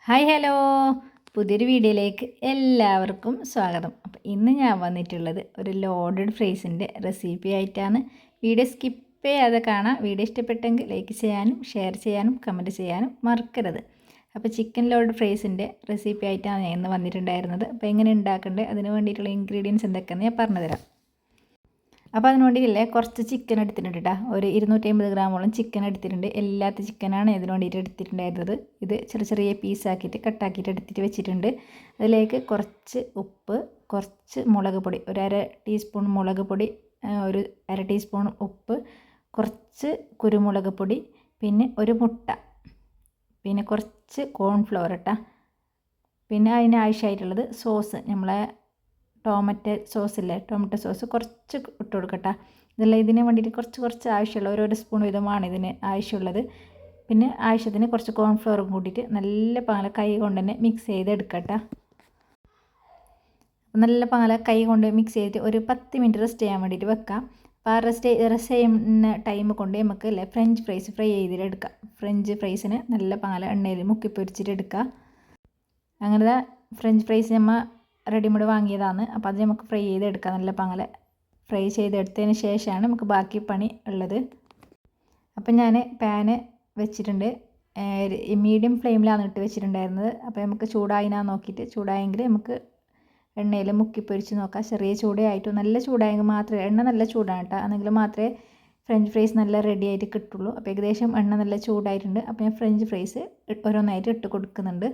Hi hello, പുതിയൊരു വീഡിയോയിലേക്ക് എല്ലാവർക്കും സ്വാഗതം. അപ്പോൾ ഇന്ന് ഞാൻ വന്നിട്ടുള്ളത് ഒരു ലോഡഡ് ഫ്രൈസിൻ്റെ റെസിപ്പി ആയിട്ടാണ്. വീഡിയോ സ്കിപ്പ് ചെയ്യാതെ കാണാം. വീഡിയോ ഇഷ്ടപ്പെട്ടെങ്കിൽ ലൈക്ക് ചെയ്യാനും ഷെയർ ചെയ്യാനും കമൻറ്റ് ചെയ്യാനും മറക്കരുത്. അപ്പോൾ ചിക്കൻ ലോഡഡ് ഫ്രൈസിൻ്റെ റെസിപ്പി ആയിട്ടാണ് ഞാൻ ഇന്ന് വന്നിട്ടുണ്ടായിരുന്നത്. അപ്പോൾ എങ്ങനെ ഉണ്ടാക്കേണ്ടത്, അതിന് വേണ്ടിയിട്ടുള്ള ഇൻഗ്രീഡിയൻസ് എന്തൊക്കെയാണെന്ന് ഞാൻ പറഞ്ഞുതരാം. അപ്പോൾ അതിന് വേണ്ടിയില്ലേ കുറച്ച് ചിക്കൻ എടുത്തിട്ടുണ്ട് കേട്ടോ. ഒരു 250 ഗ്രാമോളം ചിക്കൻ എടുത്തിട്ടുണ്ട്. എല്ലാത്ത ചിക്കനാണ് ഇതിന് വേണ്ടിയിട്ട് എടുത്തിട്ടുണ്ടായിരുന്നത്. ഇത് ചെറിയ ചെറിയ പീസാക്കിയിട്ട് കട്ടാക്കിയിട്ട് എടുത്തിട്ട് വെച്ചിട്ടുണ്ട്. അതിലേക്ക് കുറച്ച് ഉപ്പ്, കുറച്ച് മുളക് പൊടി, ഒരു അര ടീസ്പൂൺ മുളക് പൊടി, ഒരു അര ടീസ്പൂൺ ഉപ്പ്, കുറച്ച് കുരുമുളക് പൊടി, പിന്നെ ഒരു മുട്ട, പിന്നെ കുറച്ച് കോൺഫ്ലവർ ഇട്ടാ. പിന്നെ അതിനാവശ്യമായിട്ടുള്ളത് സോസ്, നമ്മളെ ടൊമാറ്റോ സോസ് കുറച്ച് ഇട്ട് കൊടുക്കട്ടെ. ഇതെല്ലാം ഇതിന് വേണ്ടിയിട്ട് കുറച്ച് ആവശ്യമുള്ള ഓരോ സ്പൂൺ വീതമാണ് ഇതിന് ആവശ്യമുള്ളത്. പിന്നെ ആവശ്യത്തിന് കുറച്ച് കോൺഫ്ലവറും കൂട്ടിയിട്ട് നല്ല പാല കൈ കൊണ്ട് തന്നെ മിക്സ് ചെയ്തെടുക്കട്ടെ. നല്ല പാല കൈ കൊണ്ട് മിക്സ് ചെയ്തിട്ട് ഒരു 10 മിനിറ്റ് റെസ്റ്റ് ചെയ്യാൻ വേണ്ടിയിട്ട് വെക്കാം. അപ്പോൾ ആ റെസ്റ്റ് ചെയ്യുന്ന ടൈം കൊണ്ട് നമുക്ക് ഫ്രഞ്ച് ഫ്രൈസ് ഫ്രൈ ചെയ്തിട്ടെടുക്കാം. ഫ്രഞ്ച് ഫ്രൈസിന് നല്ല പാല എണ്ണയിൽ മുക്കി പൊരിച്ചിട്ട് എടുക്കുക. അങ്ങനെ ഫ്രഞ്ച് ഫ്രൈസ് നമ്മൾ റെഡിമെയ്ഡ് വാങ്ങിയതാണ്. അപ്പോൾ അത് നമുക്ക് ഫ്രൈ ചെയ്തെടുക്കാം. നല്ല പാങ്ങല ഫ്രൈ ചെയ്തെടുത്തതിന് ശേഷമാണ് നമുക്ക് ബാക്കി പണി ഉള്ളത്. അപ്പം ഞാൻ പാന് വെച്ചിട്ടുണ്ട്. മീഡിയം ഫ്ലെയിമിലാണ് ഇട്ട് വെച്ചിട്ടുണ്ടായിരുന്നത്. അപ്പോൾ നമുക്ക് ചൂടായിനാ നോക്കിയിട്ട്, ചൂടായെങ്കിൽ നമുക്ക് എണ്ണയിൽ മുക്കി പൊരിച്ച് നോക്കാം. ചെറിയ ചൂടായിട്ടു നല്ല ചൂടായെങ്കിൽ മാത്രമേ, എണ്ണ നല്ല ചൂടാണ് കേട്ടോ, എന്നെങ്കിൽ മാത്രമേ ഫ്രഞ്ച് ഫ്രൈസ് നല്ല റെഡി ആയിട്ട് കിട്ടുള്ളൂ. അപ്പോൾ ഏകദേശം എണ്ണ നല്ല ചൂടായിട്ടുണ്ട്. അപ്പോൾ ഞാൻ ഫ്രഞ്ച് ഫ്രൈസ് ഓരോന്നായിട്ട് ഇട്ട് കൊടുക്കുന്നുണ്ട്.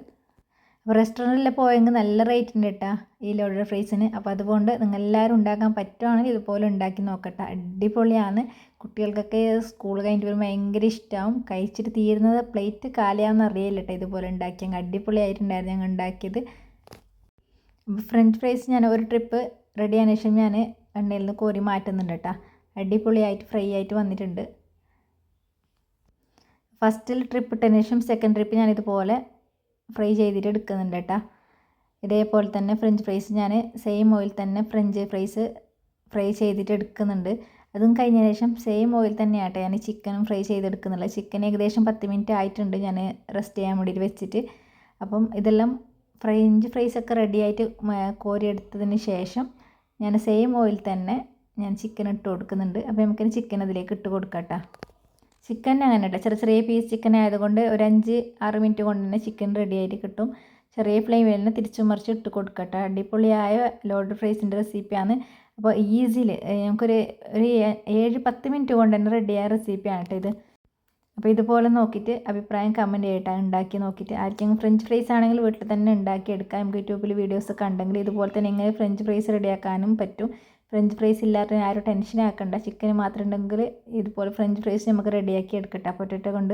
അപ്പോൾ റെസ്റ്റോറൻറ്റിൽ പോയെങ്കിൽ നല്ല റേറ്റ് ഉണ്ട് കേട്ടോ ഈ ലോഡഡ് ഫ്രൈസിന്. അപ്പോൾ അതുകൊണ്ട് നിങ്ങൾ എല്ലാവരും ഉണ്ടാക്കാൻ പറ്റുവാണെങ്കിൽ ഇതുപോലെ ഉണ്ടാക്കി നോക്കട്ടെ. അടിപൊളിയാണ്. കുട്ടികൾക്കൊക്കെ സ്കൂൾ കഴിഞ്ഞിട്ട് വരുമ്പോൾ ഭയങ്കര ഇഷ്ടമാവും. കഴിച്ചിട്ട് തീരുന്നത് പ്ലേറ്റ് കാലിയാവുന്ന അറിയില്ല കേട്ടോ. ഇതുപോലെ ഉണ്ടാക്കിയെങ്കിൽ അടിപൊളിയായിട്ടുണ്ടായിരുന്നു ഞങ്ങൾ ഉണ്ടാക്കിയത്. ഫ്രഞ്ച് ഫ്രൈസ് ഞാൻ ഒരു ട്രിപ്പ് റെഡി ആയതിനു ശേഷം ഞാൻ എണ്ണയിൽ നിന്ന് കോരി മാറ്റുന്നുണ്ട് കേട്ടോ. അടിപൊളിയായിട്ട് ഫ്രൈ ആയിട്ട് വന്നിട്ടുണ്ട്. ഫസ്റ്റിൽ ട്രിപ്പ് ഇട്ടതിന് ശേഷം സെക്കൻഡ് ട്രിപ്പ് ഞാനിതുപോലെ ഫ്രൈ ചെയ്തിട്ട് എടുക്കുന്നുണ്ട് കേട്ടോ. ഇതേപോലെ തന്നെ ഫ്രഞ്ച് ഫ്രൈസ് ഞാൻ സെയിം ഓയിൽ തന്നെ ഫ്രഞ്ച് ഫ്രൈസ് ഫ്രൈ ചെയ്തിട്ട് എടുക്കുന്നുണ്ട്. അതും കഴിഞ്ഞ ശേഷം സെയിം ഓയിൽ തന്നെയാട്ടോ ഞാൻ ചിക്കനും ഫ്രൈ ചെയ്തെടുക്കുന്നുള്ളത്. ചിക്കൻ ഏകദേശം 10 മിനിറ്റ് ആയിട്ടുണ്ട് ഞാൻ റെസ്റ്റ് ചെയ്യാൻ വേണ്ടിയിട്ട് വെച്ചിട്ട്. അപ്പം ഇതെല്ലാം ഫ്രഞ്ച് ഫ്രൈസൊക്കെ റെഡിയായിട്ട് കോരിയെടുത്തതിന് ശേഷം ഞാൻ സെയിം ഓയിൽ തന്നെ ഞാൻ ചിക്കൻ ഇട്ട് കൊടുക്കുന്നുണ്ട്. അപ്പോൾ നമുക്കിനി ചിക്കൻ അതിലേക്ക് ഇട്ട് കൊടുക്കാം കേട്ടോ. ചിക്കൻ അങ്ങനെ കേട്ടോ, ചെറിയ ചെറിയ പീസ് ചിക്കൻ ആയതുകൊണ്ട് ഒരു 5-6 മിനിറ്റ് കൊണ്ട് തന്നെ ചിക്കൻ റെഡി ആയിട്ട് കിട്ടും. ചെറിയ ഫ്ലെയിമിൽ തന്നെ തിരിച്ചും മറിച്ച് ഇട്ട് കൊടുക്കട്ടെ. അടിപൊളിയായ ലോഡഡ് ഫ്രൈസിൻ്റെ റെസിപ്പിയാണ്. അപ്പോൾ ഈസിയിൽ നമുക്കൊരു 7-10 മിനിറ്റ് കൊണ്ട് തന്നെ റെഡിയായ റെസിപ്പിയാണ് കേട്ടോ ഇത്. അപ്പോൾ ഇതുപോലെ നോക്കിയിട്ട് അഭിപ്രായം കമൻറ്റ് ചെയ്യട്ടെ. ഉണ്ടാക്കി നോക്കിയിട്ട് ആർക്കെങ്കിലും ഫ്രഞ്ച് ഫ്രൈസ് ആണെങ്കിൽ വീട്ടിൽ തന്നെ ഉണ്ടാക്കിയെടുക്കാം. നമുക്ക് യൂട്യൂബിൽ വീഡിയോസൊക്കെ ഉണ്ടെങ്കിൽ ഇതുപോലെ തന്നെ എങ്ങനെ ഫ്രഞ്ച് ഫ്രൈസ് റെഡിയാക്കാനും പറ്റും. ഫ്രഞ്ച് ഫ്രൈസ് ഇല്ലാത്ത ആരും ടെൻഷൻ ആക്കണ്ട. ചിക്കൻ മാത്രം ഉണ്ടെങ്കിൽ ഇതുപോലെ ഫ്രഞ്ച് ഫ്രൈസ് നമുക്ക് റെഡിയാക്കി എടുക്കട്ടെ പൊട്ടറ്റോ കൊണ്ട്.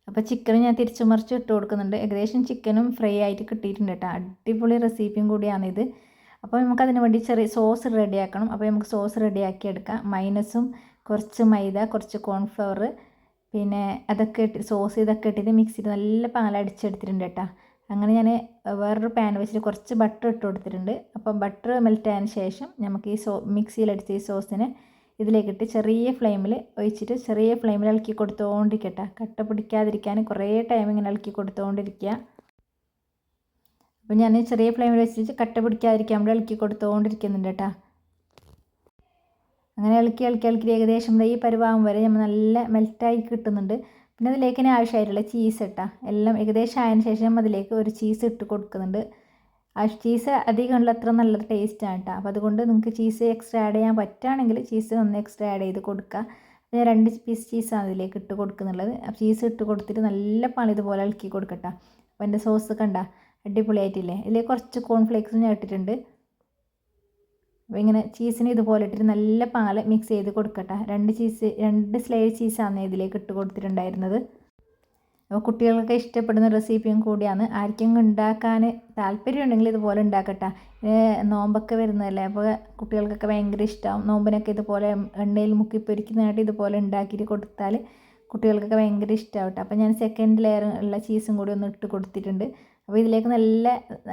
അപ്പോൾ ചിക്കനും ഞാൻ തിരിച്ചു മറിച്ച് ഇട്ട് കൊടുക്കുന്നുണ്ട്. ഏകദേശം ചിക്കനും ഫ്രൈ ആയിട്ട് കിട്ടിയിട്ടുണ്ട് കേട്ടോ. അടിപൊളി റെസിപ്പിയും കൂടിയാണിത്. അപ്പോൾ നമുക്ക് അതിന് വേണ്ടി ചെറിയ സോസ് റെഡിയാക്കണം. അപ്പോൾ നമുക്ക് സോസ് റെഡിയാക്കി എടുക്കാം. മൈനസും കുറച്ച് മൈദ, കുറച്ച് കോൺഫ്ലവർ, പിന്നെ അതൊക്കെ ഇട്ട് സോസ് ഇതൊക്കെ ഇട്ടിട്ട് മിക്സിയിൽ നല്ല പാൽ അടിച്ചെടുത്തിട്ടുണ്ട് കേട്ടോ. അങ്ങനെ ഞാൻ വേറൊരു പാൻ വെച്ചിട്ട് കുറച്ച് ബട്ടർ ഇട്ട് കൊടുത്തിട്ടുണ്ട്. അപ്പോൾ ബട്ടർ മെൽറ്റ് ആയതിന് ശേഷം നമുക്ക് ഈ മിക്സിയിലടിച്ച ഈ സോസിനെ ഇതിലേക്കിട്ട് ചെറിയ ഫ്ലെയിമിൽ ഒഴിച്ചിട്ട് ചെറിയ ഫ്ലെയിമിൽ ഇളക്കി കൊടുത്തുകൊണ്ടിരിക്കട്ടെ. കട്ട പിടിക്കാതിരിക്കാൻ കുറേ ടൈം ഇങ്ങനെ ഇളക്കി കൊടുത്തുകൊണ്ടിരിക്കുക. അപ്പോൾ ഞാൻ ചെറിയ ഫ്ലെയിമിൽ വെച്ചിട്ട് കട്ട പിടിക്കാതിരിക്കാൻ വേണ്ടി ഇളക്കി കൊടുത്തുകൊണ്ടിരിക്കുന്നുണ്ട് കേട്ടോ. അങ്ങനെ ഇളക്കി ഏകദേശം ഈ പരുവാകും വരെ നമ്മൾ നല്ല മെൽറ്റായി കിട്ടുന്നുണ്ട്. പിന്നെ അതിലേക്ക് തന്നെ ആവശ്യമായിട്ടുള്ള ചീസ് ഇട്ടാ എല്ലാം ഏകദേശം ആയതിനു ശേഷം അതിലേക്ക് ഒരു ചീസ് ഇട്ട് കൊടുക്കുന്നുണ്ട്. ആ ചീസ് അധികമുള്ള അത്ര നല്ലൊരു ടേസ്റ്റാണ് കേട്ടോ. അപ്പോൾ അതുകൊണ്ട് നിങ്ങൾക്ക് ചീസ് എക്സ്ട്രാ ആഡ് ചെയ്യാൻ പറ്റുകയാണെങ്കിൽ ചീസ് ഒന്ന് എക്സ്ട്രാ ആഡ് ചെയ്ത് കൊടുക്കുക. ഞാൻ 2 പീസ് ചീസാണ് അതിലേക്ക് ഇട്ട് കൊടുക്കുന്നുള്ളത്. അപ്പോൾ ചീസ് ഇട്ട് കൊടുത്തിട്ട് നല്ല പാൽ ഇതുപോലെ ഇളക്കി കൊടുക്കട്ടെ. അപ്പോൾ എൻ്റെ സോസ് കണ്ട അടിപൊളിയായിട്ടില്ലേ. ഇതിലേക്ക് കുറച്ച് കോൺഫ്ലേക്സും ഞാൻ ഇട്ടിട്ടുണ്ട്. അപ്പോൾ ഇങ്ങനെ ചീസിന് ഇതുപോലെ ഇട്ടിട്ട് നല്ല പാൽ മിക്സ് ചെയ്ത് കൊടുക്കട്ടെ. 2 സ്ലൈസ് ചീസാണ് ഇതിലേക്ക് ഇട്ട് കൊടുത്തിട്ടുണ്ടായിരുന്നത്. അപ്പോൾ കുട്ടികൾക്കൊക്കെ ഇഷ്ടപ്പെടുന്ന റെസിപ്പിയും കൂടിയാണ്. ആർക്കെങ്കിലും ഉണ്ടാക്കാൻ താല്പര്യമുണ്ടെങ്കിൽ ഇതുപോലെ ഉണ്ടാക്കട്ടെ. നോമ്പൊക്കെ വരുന്നതല്ലേ, അപ്പോൾ കുട്ടികൾക്കൊക്കെ ഭയങ്കര ഇഷ്ടമാവും. നോമ്പിനൊക്കെ ഇതുപോലെ എണ്ണയിൽ മുക്കി പൊരിക്കുന്നതായിട്ട് ഇതുപോലെ ഉണ്ടാക്കിയിട്ട് കൊടുത്താൽ കുട്ടികൾക്കൊക്കെ ഭയങ്കര ഇഷ്ടമാവട്ടെ. അപ്പോൾ ഞാൻ സെക്കൻഡ് ലെയർ ഉള്ള ചീസും കൂടി ഒന്ന് ഇട്ട് കൊടുത്തിട്ടുണ്ട്. അപ്പോൾ ഇതിലേക്ക്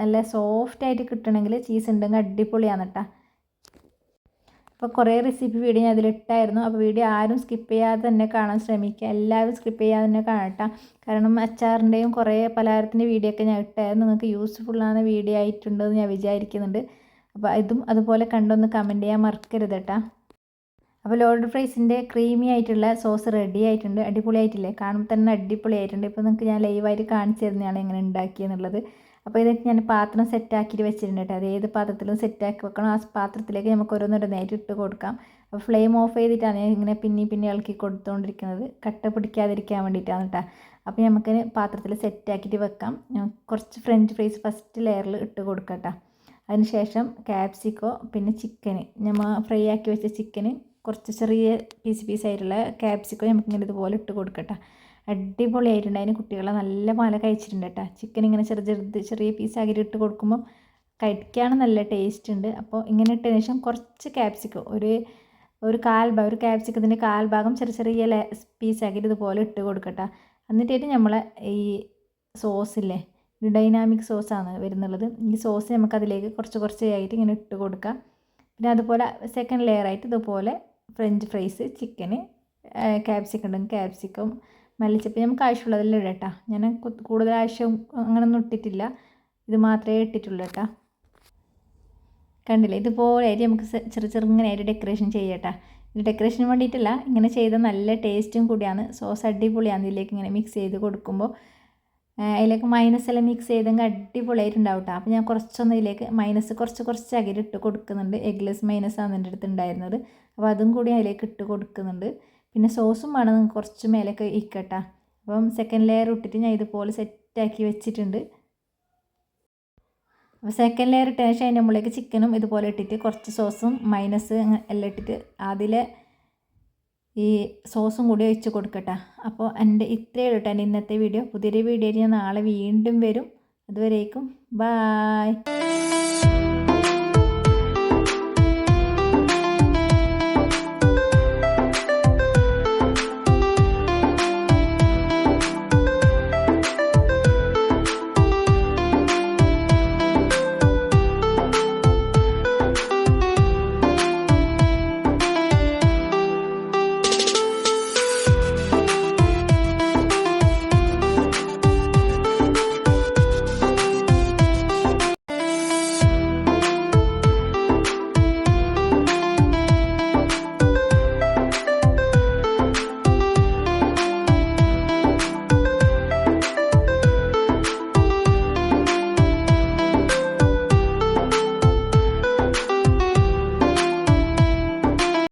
നല്ല സോഫ്റ്റായിട്ട് കിട്ടണമെങ്കിൽ ചീസ് ഉണ്ടെങ്കിൽ അടിപൊളിയാണ് കേട്ടോ. അപ്പോൾ കുറേ റെസിപ്പി വീഡിയോ ഞാൻ അതിലിട്ടായിരുന്നു. അപ്പോൾ വീഡിയോ ആരും സ്കിപ്പ് ചെയ്യാതെ തന്നെ കാണാൻ ശ്രമിക്കുക. എല്ലാവരും സ്കിപ്പ് ചെയ്യാതെ തന്നെ കാണട്ടോ. കാരണം അച്ചാറിൻ്റെയും കുറേ പലഹാരത്തിൻ്റെ വീഡിയോ ഒക്കെ ഞാൻ ഇട്ടായിരുന്നു. നിങ്ങൾക്ക് യൂസ്ഫുള്ളാன വീഡിയോ ആയിട്ടുണ്ടെന്ന് ഞാൻ വിചാരിക്കുന്നുണ്ട്. അപ്പോൾ ഇതും അതുപോലെ കണ്ടൊന്ന് കമൻറ്റ് ചെയ്യാൻ മറക്കരുത് കേട്ടോ. അപ്പോൾ ലോഡഡ് ഫ്രൈസിൻ്റെ ക്രീമി ആയിട്ടുള്ള സോസ് റെഡി ആയിട്ടുണ്ട്. അടിപൊളിയായിട്ടില്ലേ? കാണുമ്പോൾ തന്നെ അടിപൊളിയായിട്ടുണ്ട്. ഇപ്പോൾ നിങ്ങൾക്ക് ഞാൻ ലൈവായിട്ട് കാണിച്ചു തരുന്നതാണ് എങ്ങനെ ഉണ്ടാക്കിയെന്നുള്ളത്. അപ്പോൾ ഇതൊക്കെ ഞാൻ പാത്രം സെറ്റാക്കിയിട്ട് വെച്ചിട്ടുണ്ട് കേട്ടോ. അത് ഏത് പാത്രത്തിലും സെറ്റാക്കി വെക്കണം. ആ പാത്രത്തിലേക്ക് നമുക്ക് ഓരോന്നിടുന്നതായിട്ട് ഇട്ട് കൊടുക്കാം. അപ്പോൾ ഫ്ലെയിം ഓഫ് ചെയ്തിട്ടാണ് ഞാൻ ഇങ്ങനെ പിന്നെ ഇളക്കി കൊടുത്തുകൊണ്ടിരിക്കുന്നത്. കട്ട പിടിക്കാതിരിക്കാൻ വേണ്ടിയിട്ടാണ് കേട്ടോ. അപ്പോൾ നമുക്ക് പാത്രത്തിൽ സെറ്റാക്കിയിട്ട് വെക്കാം. കുറച്ച് ഫ്രഞ്ച് ഫ്രൈസ് ഫസ്റ്റ് ലെയറിൽ ഇട്ട് കൊടുക്കാം കേട്ടോ. അതിനുശേഷം ക്യാപ്സിക്കോ പിന്നെ ചിക്കന് നമ്മൾ ഫ്രൈ ആക്കി വെച്ച ചിക്കന് കുറച്ച് ചെറിയ പീസായിട്ടുള്ള ക്യാപ്സിക്കോ നമുക്കിങ്ങനെ ഇതുപോലെ ഇട്ട് കൊടുക്കട്ടെ. അടിപൊളിയായിട്ടുണ്ട്. അതിന് കുട്ടികളെ നല്ല പോലെ കഴിച്ചിട്ടുണ്ട് കേട്ടോ. ചിക്കൻ ഇങ്ങനെ ചെറിയ പീസാക്കിയിട്ട് ഇട്ട് കൊടുക്കുമ്പോൾ കഴിക്കാൻ നല്ല ടേസ്റ്റ് ഉണ്ട്. അപ്പോൾ ഇങ്ങനെ ഇട്ടതിന് ശേഷം കുറച്ച് ക്യാപ്സിക്കോ ഒരു ക്യാപ്സിക്കത്തിൻ്റെ കാൽഭാഗം ചെറിയ പീസാക്കിയിട്ട് ഇതുപോലെ ഇട്ട് കൊടുക്കട്ടെ. എന്നിട്ടായിട്ട് നമ്മളെ ഈ സോസില്ലേ, ഒരു ഡൈനാമിക് സോസാണ് വരുന്നുള്ളത്. ഈ സോസ് നമുക്ക് അതിലേക്ക് കുറച്ച് ആയിട്ട് ഇങ്ങനെ ഇട്ട് കൊടുക്കാം. പിന്നെ അതുപോലെ സെക്കൻഡ് ലെയറായിട്ട് ഇതുപോലെ ഫ്രഞ്ച് ഫ്രൈസ്, ചിക്കന്, ക്യാപ്സിക്കം ഉണ്ടെങ്കിൽ ക്യാപ്സിക്കം, മല്ലിച്ചപ്പ് നമുക്ക് ആവശ്യമുള്ളതെല്ലാം ഇടാം കേട്ടോ. ഞാൻ കൂടുതൽ ആവശ്യം അങ്ങനെയൊന്നും ഇട്ടിട്ടില്ല. ഇത് മാത്രമേ ഇട്ടിട്ടുള്ളൂ കേട്ടോ. കണ്ടില്ലേ? ഇതുപോലെ ആയിട്ട് നമുക്ക് ചെറുങ്ങനെയായിട്ട് ഡെക്കറേഷൻ ചെയ്യട്ടോ. ഇത് ഡെക്കറേഷന് വേണ്ടിയിട്ടില്ല, ഇങ്ങനെ ചെയ്താൽ നല്ല ടേസ്റ്റും കൂടിയാണ്. സോസ് അടിപൊളിയാണ്. ഇതിലേക്ക് ഇങ്ങനെ മിക്സ് ചെയ്ത് കൊടുക്കുമ്പോൾ അതിലേക്ക് മൈനസ് എല്ലാം മിക്സ് ചെയ്തെങ്കിൽ അടിപൊളിയായിട്ടുണ്ടാവും കേട്ടോ. അപ്പോൾ ഞാൻ കുറച്ചൊന്നും ഇതിലേക്ക് മൈനസ് കുറച്ചാക്കിയിട്ട് ഇട്ട് കൊടുക്കുന്നുണ്ട്. എഗ്ലെസ് മൈനസാണ് എൻ്റെ അടുത്ത് ഉണ്ടായിരുന്നത്. അപ്പോൾ അതും കൂടി അതിലേക്ക് ഇട്ട് കൊടുക്കുന്നുണ്ട്. പിന്നെ സോസും വേണം നിങ്ങൾക്ക് കുറച്ച് മേലേക്ക് ഇക്കട്ടെ. അപ്പം സെക്കൻഡ് ലെയർ ഇട്ടിട്ട് ഞാൻ ഇതുപോലെ സെറ്റാക്കി വെച്ചിട്ടുണ്ട്. അപ്പോൾ സെക്കൻഡ് ലെയർ ഇട്ടതിന് ശേഷം അതിൻ്റെ മുകളിലേക്ക് ചിക്കനും ഇതുപോലെ ഇട്ടിട്ട് കുറച്ച് സോസും മൈനസ് എല്ലാം ഇട്ടിട്ട് അതിൽ ഈ സോസും കൂടി ഒഴിച്ച് കൊടുക്കട്ടെ. അപ്പോൾ എൻ്റെ ഇത്രയേ ഉള്ളൂ എൻ്റെ ഇന്നത്തെ വീഡിയോ. പുതിയൊരു വീഡിയോയിൽ ഞാൻ നാളെ വീണ്ടും വരും. അതുവരേക്കും ബായ്.